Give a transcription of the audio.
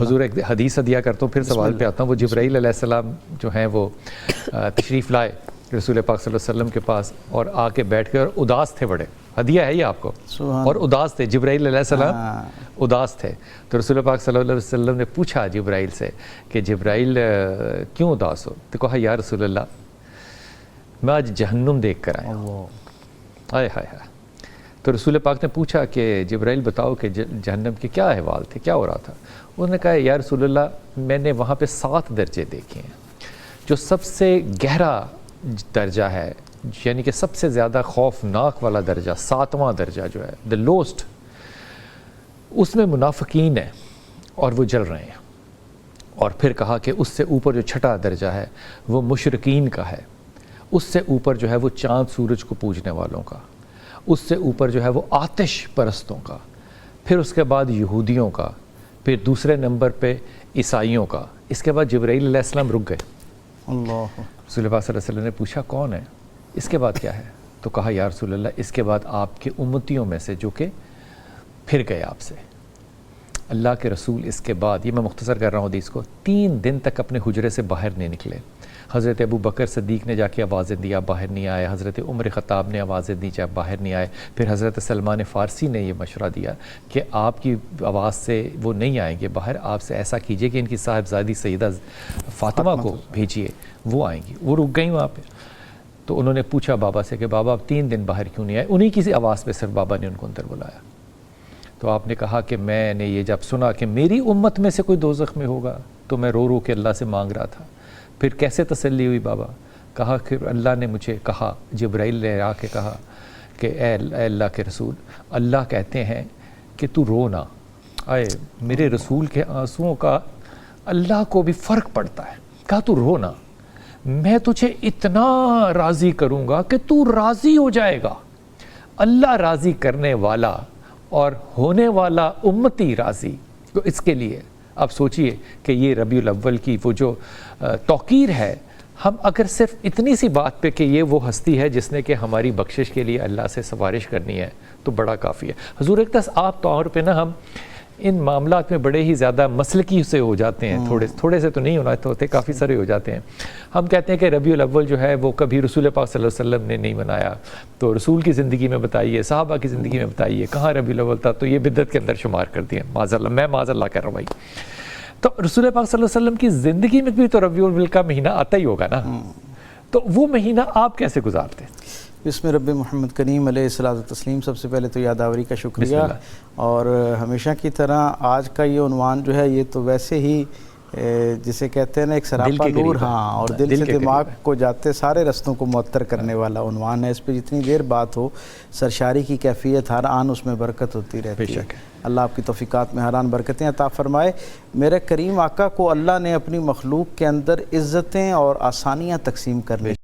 حضور ایک حدیث دیا کرتا ہوں، پھر سوال پہ آتا ہوں. وہ جبرائیل علیہ السلام جو ہیں وہ تشریف لائے رسول پاک صلی اللہ علیہ وسلم کے پاس اور آ کے بیٹھ کے، اور اداس تھے بڑے. ہدیہ ہے یہ آپ کو. اور اداس تھے جبرائیل علیہ السلام، اداس تھے. تو رسول پاک صلی اللہ علیہ وسلم نے پوچھا جبرائیل سے کہ جبرائیل کیوں اداس ہو؟ تو کہا یا رسول اللہ میں آج جہنم دیکھ کر آیا ہوں. آئے ہائے ہائے. تو رسول پاک نے پوچھا کہ جبرائیل بتاؤ کہ جہنم کے کیا احوال تھے، کیا ہو رہا تھا؟ انہوں نے کہا یا رسول اللہ میں نے وہاں پہ 7 درجے دیکھے ہیں. جو سب سے گہرا درجہ ہے، یعنی کہ سب سے زیادہ خوفناک والا درجہ، 7واں درجہ جو ہے the lowest، اس میں منافقین ہیں اور وہ جل رہے ہیں. اور پھر کہا کہ اس سے اوپر جو 6واں درجہ ہے وہ مشرکین کا ہے. اس سے اوپر جو ہے وہ چاند سورج کو پوجنے والوں کا. اس سے اوپر جو ہے وہ آتش پرستوں کا. پھر اس کے بعد یہودیوں کا. پھر دوسرے نمبر پہ عیسائیوں کا. اس کے بعد جبرائیل علیہ السلام رک گئے. اللہ رسول اللہ صلی اللہ علیہ وسلم نے پوچھا کون ہے، اس کے بعد کیا ہے؟ تو کہا یا رسول اللہ اس کے بعد آپ کے امتیوں میں سے جو کہ پھر گئے آپ سے. اللہ کے رسول اس کے بعد، یہ میں مختصر کر رہا ہوں حدیث کو، 3 دن تک اپنے حجرے سے باہر نہیں نکلے. حضرت ابو بکر صدیق نے جا کے آوازیں دیا، باہر نہیں آئے. حضرت عمر خطاب نے آوازیں دی، جا باہر نہیں آئے. پھر حضرت سلمان فارسی نے یہ مشورہ دیا کہ آپ کی آواز سے وہ نہیں آئیں گے باہر، آپ سے ایسا کیجئے کہ ان کی صاحبزادی سیدہ فاطمہ کو بھیجیے، وہ آئیں گی. وہ رک گئیں وہاں پہ. تو انہوں نے پوچھا بابا سے کہ بابا آپ 3 دن باہر کیوں نہیں آئے؟ انہی کی آواز پہ صرف بابا نے ان کو اندر بلایا. تو آپ نے کہا کہ میں نے یہ جب سنا کہ میری امت میں سے کوئی دوزخ میں ہوگا تو میں رو رو کے اللہ سے مانگ رہا تھا. پھر کیسے تسلی ہوئی بابا؟ کہا کہ اللہ نے مجھے کہا، جبرائیل نے آ کے کہا کہ اے اللہ کے رسول، اللہ کہتے ہیں کہ تو رو نہ. آئے میرے رسول کے آنسوؤں کا اللہ کو بھی فرق پڑتا ہے. کہا تو رو نہ، میں تجھے اتنا راضی کروں گا کہ تو راضی ہو جائے گا. اللہ راضی کرنے والا اور ہونے والا امتی راضی. تو اس کے لیے آپ سوچئے کہ یہ ربیع الاول کی وہ جو توقیر ہے، ہم اگر صرف اتنی سی بات پہ کہ یہ وہ ہستی ہے جس نے کہ ہماری بخشش کے لیے اللہ سے سفارش کرنی ہے تو بڑا کافی ہے. حضور ایک آپ طور پہ نا ہم ان معاملات میں بڑے ہی زیادہ مسلکی سے ہو جاتے ہیں. تھوڑے سے تو نہیں ہوتے، کافی سارے ہو جاتے ہیں. ہم کہتے ہیں کہ ربیع الاول جو ہے وہ کبھی رسول پاک صلی اللہ علیہ وسلم نے نہیں منایا، تو رسول کی زندگی میں بتائیے، صحابہ کی زندگی میں بتائیے کہاں ربیع الاول تھا. تو یہ بدعت کے اندر شمار کر دیا، معاذ اللہ، میں معاذ اللہ کہہ رہا ہوں بھائی. تو رسول پاک صلی اللہ علیہ وسلم کی زندگی میں بھی تو ربیع الاول کا مہینہ آتا ہی ہوگا نا. تو وہ مہینہ آپ کیسے گزارتے؟ بسم رب محمد کریم علیہ الصلوۃ والتسلیم. سب سے پہلے تو یادآوری کا شکریہ. اور ہمیشہ کی طرح آج کا یہ عنوان جو ہے یہ تو ویسے ہی جسے کہتے ہیں نا ایک سراپا نور، ہاں، اور دل سے دماغ کو جاتے سارے رستوں کو معطر کرنے والا عنوان ہے. اس پہ جتنی دیر بات ہو سرشاری کی کیفیت ہر آن اس میں برکت ہوتی رہتی ہے. اللہ آپ کی توفیقات میں ہر آن برکتیں عطا فرمائے. میرے کریم آقا کو اللہ نے اپنی مخلوق کے اندر عزتیں اور آسانیاں تقسیم کرنے